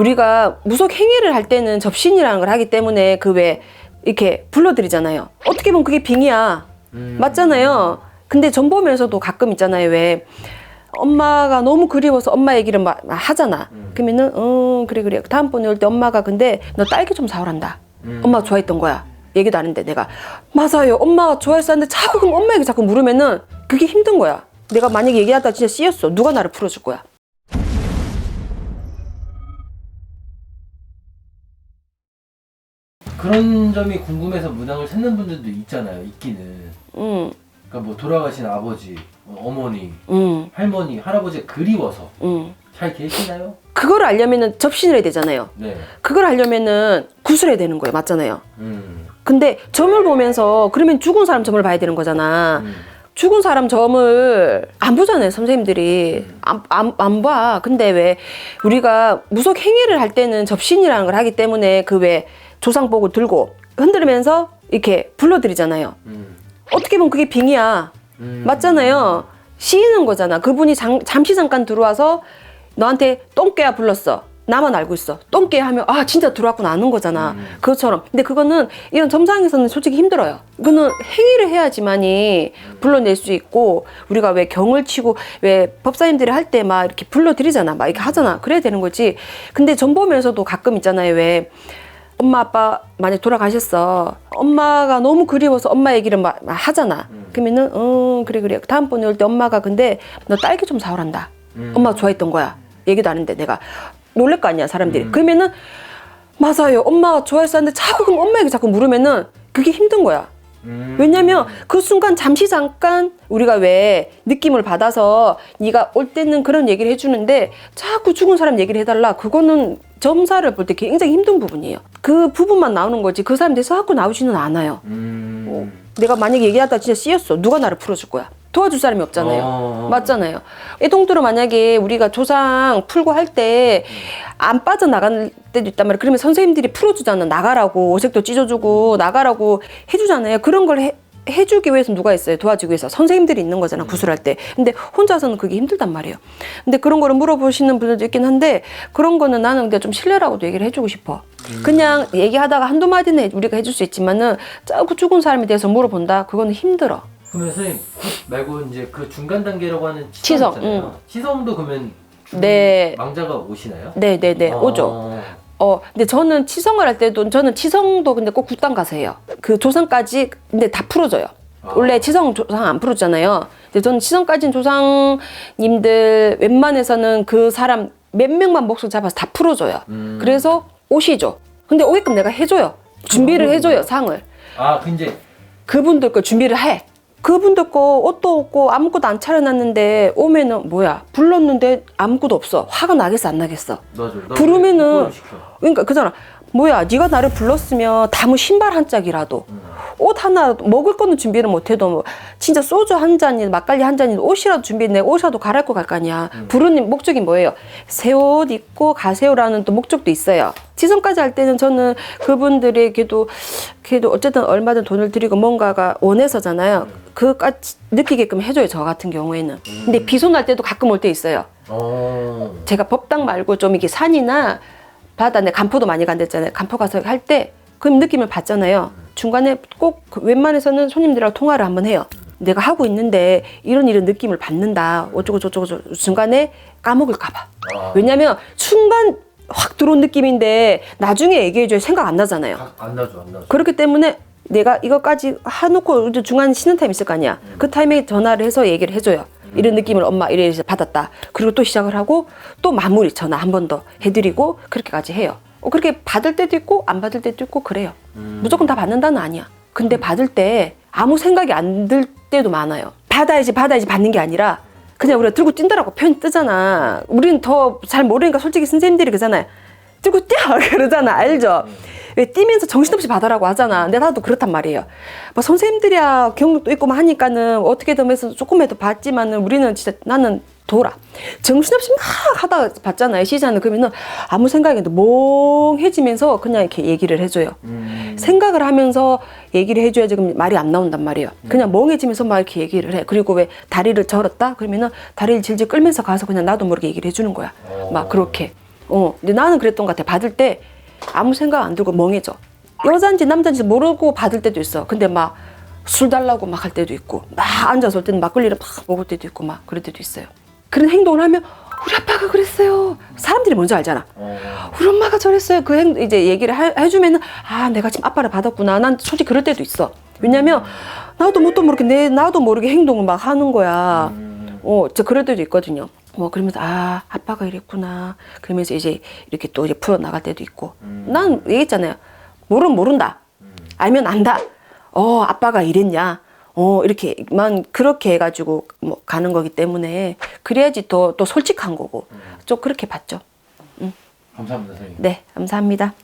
우리가 무속 행위를 할 때는 접신이라는 걸 하기 때문에 그 왜 이렇게 불러드리잖아요. 어떻게 보면 그게 빙이야. 맞잖아요. 근데 전보면서도 가끔 있잖아요. 왜 엄마가 너무 그리워서 엄마 얘기를 막 하잖아. 그러면은 그래 다음번에 올 때 엄마가 근데 너 딸기 좀 사오란다. 엄마가 좋아했던 거야. 얘기도 안 했는데 내가 맞아요. 엄마가 좋아했었는데 자꾸 그럼 엄마 얘기 자꾸 물으면은 그게 힘든 거야. 내가 만약에 얘기하다가 진짜 씌였어. 누가 나를 풀어줄 거야. 그런 점이 궁금해서 문항을 찾는 분들도 있잖아요. 있기는. 그러니까 뭐 돌아가신 아버지, 어머니, 할머니, 할아버지가 그리워서 잘 계시나요? 그걸 알려면은 접신을 해야 되잖아요. 네. 그걸 알려면은 구슬해야 되는 거예요. 맞잖아요. 근데 점을 보면서 그러면 죽은 사람 점을 봐야 되는 거잖아. 죽은 사람 점을 안 보잖아요. 선생님들이 안 봐. 근데 왜 우리가 무속 행위를 할 때는 접신이라는 걸 하기 때문에 그 왜 조상복을 들고 흔들면서 이렇게 불러드리잖아요. 어떻게 보면 그게 빙이야. 맞잖아요. 씌이는 거잖아. 그분이 잠시 잠깐 들어와서 너한테 똥개야 불렀어. 나만 알고 있어. 똥개 하면 아 진짜 들어왔구나 아는 거잖아. 그것처럼. 근데 그거는 이런 점상에서는 솔직히 힘들어요. 그거는 행위를 해야지만이 불러낼 수 있고 우리가 왜 경을 치고 왜 법사님들이 할 때 막 이렇게 불러드리잖아. 막 이렇게 하잖아. 그래야 되는 거지. 근데 점 보면서도 가끔 있잖아요. 왜 엄마 아빠 만약 돌아가셨어. 엄마가 너무 그리워서 엄마 얘기를 막 하잖아. 그러면은 그래 다음번에 올 때 엄마가 근데 너 딸기 좀 사오란다. 엄마가 좋아했던 거야. 얘기도 안 했는데 내가 놀랄 거 아니야 사람들이. 그러면은 맞아요. 엄마가 좋아했었는데 자꾸 그럼 엄마 얘기 자꾸 물으면은 그게 힘든 거야. 왜냐면 그 순간 잠시 잠깐 우리가 왜 느낌을 받아서 네가 올 때는 그런 얘기를 해주는데 자꾸 죽은 사람 얘기를 해달라. 그거는 점사를 볼 때 굉장히 힘든 부분이에요. 그 부분만 나오는 거지 그 사람 대해서 자꾸 나오지는 않아요. 내가 만약에 얘기하다가 진짜 씌였어. 누가 나를 풀어줄 거야. 도와줄 사람이 없잖아요. 맞잖아요. 애동들은 만약에 우리가 조상 풀고 할 때 안 빠져나갈 때도 있단 말이에요. 그러면 선생님들이 풀어주잖아. 나가라고 오색도 찢어주고 나가라고 해주잖아요. 그런 걸 해주기 위해서 누가 있어요? 도와주기 위해서 선생님들이 있는 거잖아. 구술할 때. 근데 혼자서는 그게 힘들단 말이에요. 근데 그런 거를 물어보시는 분들도 있긴 한데 그런 거는 나는 근데 좀 신뢰라고도 얘기를 해주고 싶어. 그냥 얘기하다가 한두 마디는 우리가 해줄 수 있지만은 자꾸 죽은 사람에 대해서 물어본다? 그거는 힘들어. 그러면 선생님 그 말고 이제 그 중간 단계라고 하는 치성, 있잖아요. 치성도 그러면 네. 망자가 오시나요? 네네네 오죠. 근데 저는 치성을 할 때도 저는 치성도 근데 꼭 굿당 가서 해요. 그 조상까지 근데 다 풀어줘요. 원래 치성 조상 안 풀어주잖아요. 근데 저는 치성까지는 조상님들 웬만해서는 그 사람 몇 명만 목소리 잡아서 다 풀어줘요. 그래서 오시죠. 근데 오게끔 내가 해줘요. 준비를 해줘요 상을. 그 이제 그분들 거 준비를 해. 그분들 거 옷도 없고 아무것도 안 차려놨는데 오면은 뭐야 불렀는데 아무것도 없어. 화가 나겠어 안 나겠어? 부르면은 그러니까 그잖아. 뭐야 네가 나를 불렀으면 다무 신발 한 짝이라도 옷 하나 먹을 거는 준비를 못해도 뭐 진짜 소주 한 잔이 막걸리 한 잔이 옷이라도 준비해. 내 옷이라도 갈아입고 갈 거 아니야. 부르는 목적이 뭐예요? 새 옷 입고 가세요라는 또 목적도 있어요. 지성까지 할 때는 저는 그분들에게도 어쨌든 얼마든 돈을 드리고 뭔가가 원해서잖아요. 그까지 느끼게끔 해줘요. 저 같은 경우에는. 근데 비손할 때도 가끔 올 때 있어요. 제가 법당 말고 좀 이게 산이나 바다, 내 간포도 많이 간댔잖아요. 간포 가서 할 때 그 느낌을 받잖아요. 중간에 꼭 웬만해서는 손님들하고 통화를 한번 해요. 내가 하고 있는데 이런 느낌을 받는다. 어쩌고 저쩌고 중간에 까먹을까 봐. 왜냐면 순간 확 들어온 느낌인데 나중에 얘기해줘야 생각 안 나잖아요. 안 나죠. 그렇기 때문에 내가 이것까지 해놓고 중간에 쉬는 타임 있을 거 아니야. 그 타임에 전화를 해서 얘기를 해줘요. 이런 느낌을 엄마 이래서 받았다. 그리고 또 시작을 하고 또 마무리 전화 한 번 더 해드리고 그렇게까지 해요. 그렇게 받을 때도 있고 안 받을 때도 있고 그래요. 무조건 다 받는다는 아니야. 근데 받을 때 아무 생각이 안 들 때도 많아요. 받아야지 받는 게 아니라 그냥 우리가 들고 뛴다라고 표현 뜨잖아. 우리는 더 잘 모르니까 솔직히 선생님들이 그러잖아요. 들고 뛰어 그러잖아. 알죠? 왜 뛰면서 정신없이 받으라고 하잖아. 근데 나도 그렇단 말이에요. 뭐 선생님들이야 경력도 있고 하니까는 어떻게든 해서 조금이라도 받지만은 우리는 진짜 나는 돌아. 정신없이 막 하다가 받잖아요. 시즌은. 그러면은 아무 생각이 안 돼. 멍해지면서 그냥 이렇게 얘기를 해줘요. 생각을 하면서 얘기를 해줘야지 그럼 말이 안 나온단 말이에요. 그냥 멍해지면서 막 이렇게 얘기를 해. 그리고 왜 다리를 절었다? 그러면은 다리를 질질 끌면서 가서 그냥 나도 모르게 얘기를 해주는 거야. 막 그렇게. 근데 나는 그랬던 것 같아. 받을 때 아무 생각 안 들고 멍해져. 여잔지 남잔지 모르고 받을 때도 있어. 근데 막 술 달라고 막 할 때도 있고, 막 앉아서 올 때는 막걸리를 막 먹을 때도 있고, 막 그럴 때도 있어요. 그런 행동을 하면 우리 아빠가 그랬어요. 사람들이 먼저 알잖아. 우리 엄마가 저랬어요. 그 이제 얘기를 해주면은 아, 내가 지금 아빠를 받았구나. 난 솔직히 그럴 때도 있어. 왜냐면 나도 뭣도 모르게 나도 모르게 행동을 막 하는 거야. 저 그럴 때도 있거든요. 그러면서 아, 아빠가 이랬구나. 그러면서 이제 이렇게 또 이제 풀어 나갈 때도 있고. 난 얘기했잖아요. 모르면 모른다. 알면 안다. 아빠가 이랬냐. 이렇게만 그렇게 해가지고 뭐 가는 거기 때문에 그래야지 또 솔직한 거고. 좀 그렇게 봤죠. 감사합니다, 선생님. 네, 감사합니다.